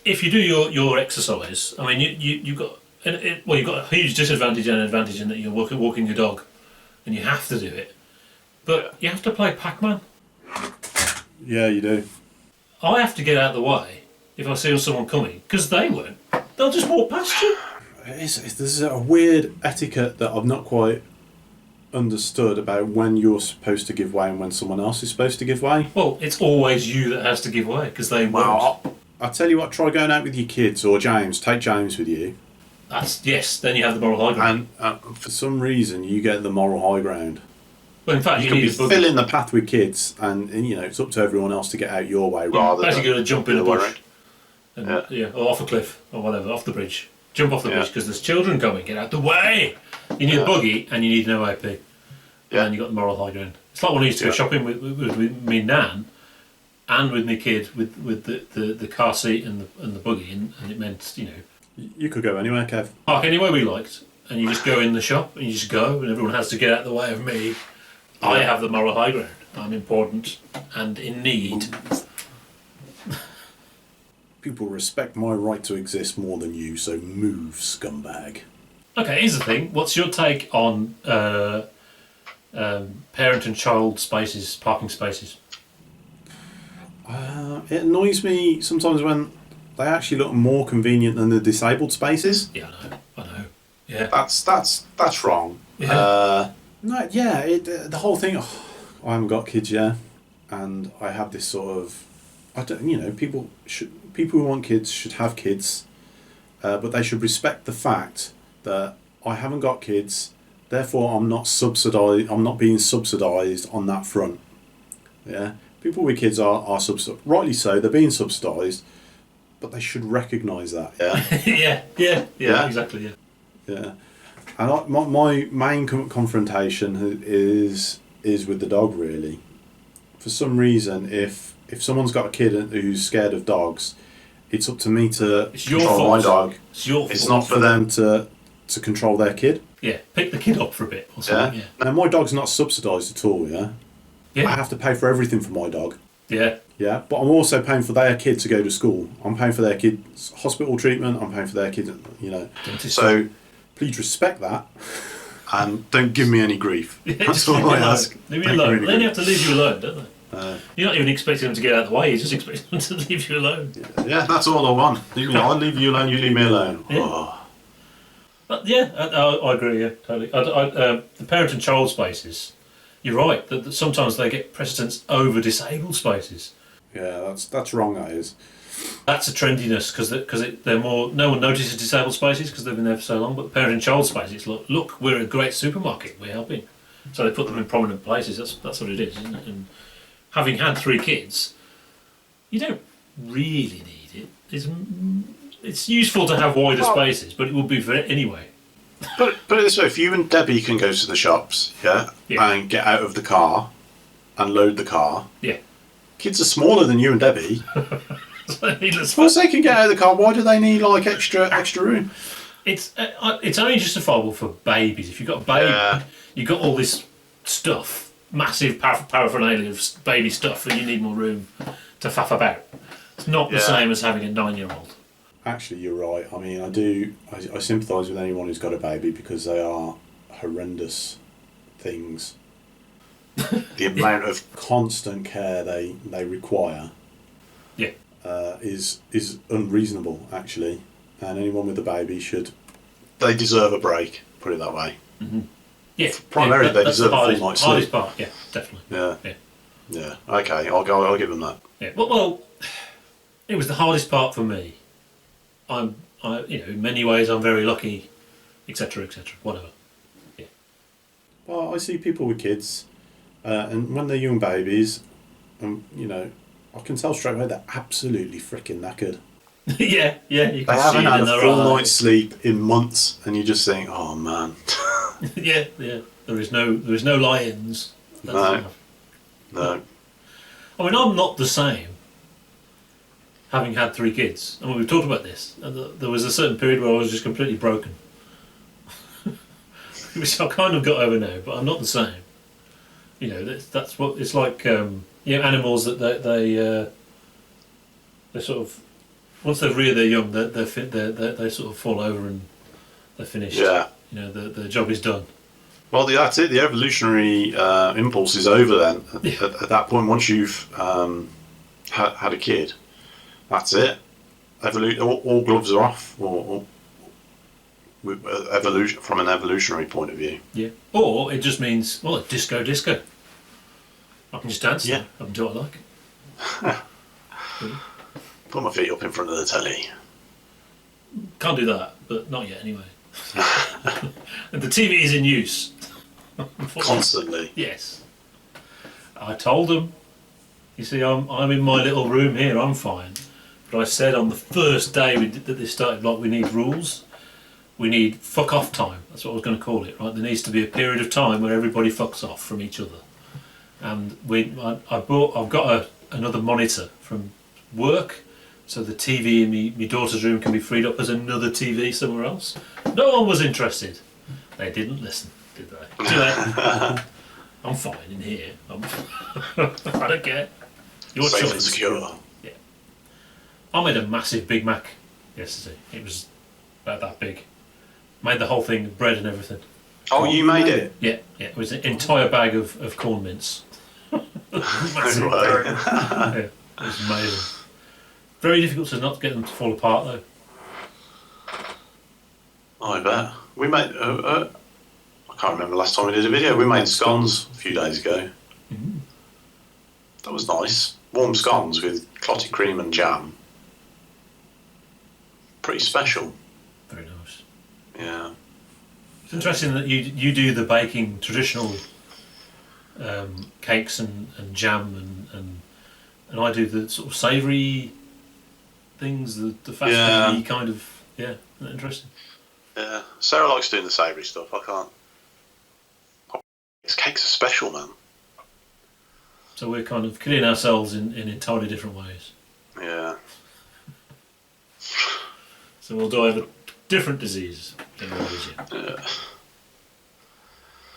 if you do your exercise, I mean, you've got you've got a huge disadvantage and advantage in that you're walking your dog, and you have to do it. But you have to play Pac-Man. Yeah, you do. I have to get out of the way if I see someone coming, because they won't. They'll just walk past you. This is a weird etiquette that I've not quite understood about when you're supposed to give way and when someone else is supposed to give way. Well, it's always you that has to give way, because they won't. Well, I tell you what, try going out with your kids, or James. Take James with you. Then you have the moral high ground. And for some reason, you get the moral high ground. Well, in fact, you can be filling the path with kids, and it's up to everyone else to get out your way rather than... Basically, you're going to jump in a bush. Or off a cliff, or whatever, off the bridge. Jump off the bridge, because there's children coming. Get out the way! You need a buggy, and you need an OAP. Yeah. And you got the moral high ground. It's like when I used to go shopping with me nan, and with my kid, with the car seat and the buggy, and it meant, You could go anywhere, Kev. Park anywhere we liked, and you just go in the shop, and you just go, and everyone has to get out the way of me. Yeah. I have the moral high ground. I'm important and in need. People respect my right to exist more than you, so move, scumbag. Okay, here's the thing. What's your take on parent and child spaces, parking spaces? It annoys me sometimes when they actually look more convenient than the disabled spaces. Yeah, I know. Yeah, that's wrong. Yeah. The whole thing. I haven't got kids yet, and I have this sort of. People who want kids should have kids, but they should respect the fact that I haven't got kids. Therefore, I'm not subsidised. I'm not being subsidised on that front. Yeah, people with kids are subsidised. Rightly so, they're being subsidised, but they should recognise that. Yeah. yeah, exactly. Yeah, and my main confrontation is with the dog. Really, for some reason, if someone's got a kid who's scared of dogs, it's up to me to control my dog. It's not for them to control their kid. Yeah, pick the kid up for a bit or something. Yeah. Now, my dog's not subsidised at all, I have to pay for everything for my dog. Yeah. Yeah, but I'm also paying for their kid to go to school. I'm paying for their kid's hospital treatment. I'm paying for their kid, So, please respect that and don't give me any grief. That's all I ask. Leave me alone. They have to leave you alone, don't they? You're not even expecting them to get out of the way, you're just expecting them to leave you alone. Yeah, that's all I want. I'll leave you alone, you leave me alone. Yeah. Oh. But I agree, yeah, totally. The parent and child spaces, you're right, that sometimes they get precedence over disabled spaces. Yeah, that's wrong, that is. That's a trendiness, because they're more... No one notices disabled spaces because they've been there for so long, but the parent and child spaces, look, we're a great supermarket, we're helping. So they put them in prominent places, that's what it is, isn't it? And having had 3 kids, you don't really need it. It's useful to have wider spaces, but it would be for it anyway. But it's so if you and Debbie can go to the shops, and get out of the car and load the car. Yeah. Kids are smaller than you and Debbie. Of course they can get out of the car. Why do they need extra room? It's only justifiable for babies. If you've got a baby, you've got all this stuff, massive paraphernalia of baby stuff, and you need more room to faff about. It's not the same as having a 9-year-old. Actually, you're right. I mean, I sympathise with anyone who's got a baby because they are horrendous things. The amount of constant care they require is unreasonable, actually. And anyone with a baby they deserve a break, put it that way. Mm-hmm. Yeah. Primarily, they deserve a full night's sleep. Hardest part, yeah, definitely. Yeah. Okay, I'll give them that. Yeah. Well, it was the hardest part for me. In many ways, I'm very lucky, etc., whatever. Yeah. Well, I see people with kids, and when they're young babies, I can tell straight away they're absolutely freaking knackered. yeah. You can they haven't had a full night's sleep in months, and you just think, oh man. yeah. There is no lions. No. I mean, I'm not the same. Having had 3 kids, I mean, we've talked about this. There was a certain period where I was just completely broken, which I kind of got over now. But I'm not the same. That's what it's like. Animals that they sort of once they've reared their young, they sort of fall over and they're finished. Yeah. You know, the job is done. Well, that's it. The evolutionary impulse is over then. Yeah. At that point, once you've had a kid, that's it. All gloves are off. Or evolution from an evolutionary point of view. Yeah. Or it just means, well, disco. I can just dance. Yeah. I can do what I like. Put my feet up in front of the telly. Can't do that, but not yet anyway. And the TV is in use. Constantly. Yes. I told them, you see, I'm in my little room here, I'm fine. But I said on the first day that this started, like, we need rules. We need fuck off time. That's what I was going to call it, right? There needs to be a period of time where everybody fucks off from each other. And I've got another monitor from work, so the TV in my daughter's room can be freed up as another TV somewhere else. No one was interested. They didn't listen, did they? Do they? I'm fine in here. I don't care. Your Safe choice. and secure. Yeah. I made a massive Big Mac yesterday. It was about that big. Made the whole thing, bread and everything. Oh, you made it? Yeah. It was an entire bag of corn mince. Massive Right. bag. Yeah, it was amazing. Very difficult to not get them to fall apart though. I bet. We made. I can't remember the last time we did a video. We made scones a few days ago. Mm. That was nice. Warm scones with clotted cream and jam. Pretty special. Very nice. Yeah. It's interesting that you do the baking traditional cakes and jam and I do the sort of savoury things, the fast foody kind of, yeah, isn't that interesting? Yeah. Sarah likes doing the savoury stuff. I can't. These cakes are special, man. So we're kind of killing ourselves in entirely different ways. Yeah. So we'll die of a different disease than we always. Yeah.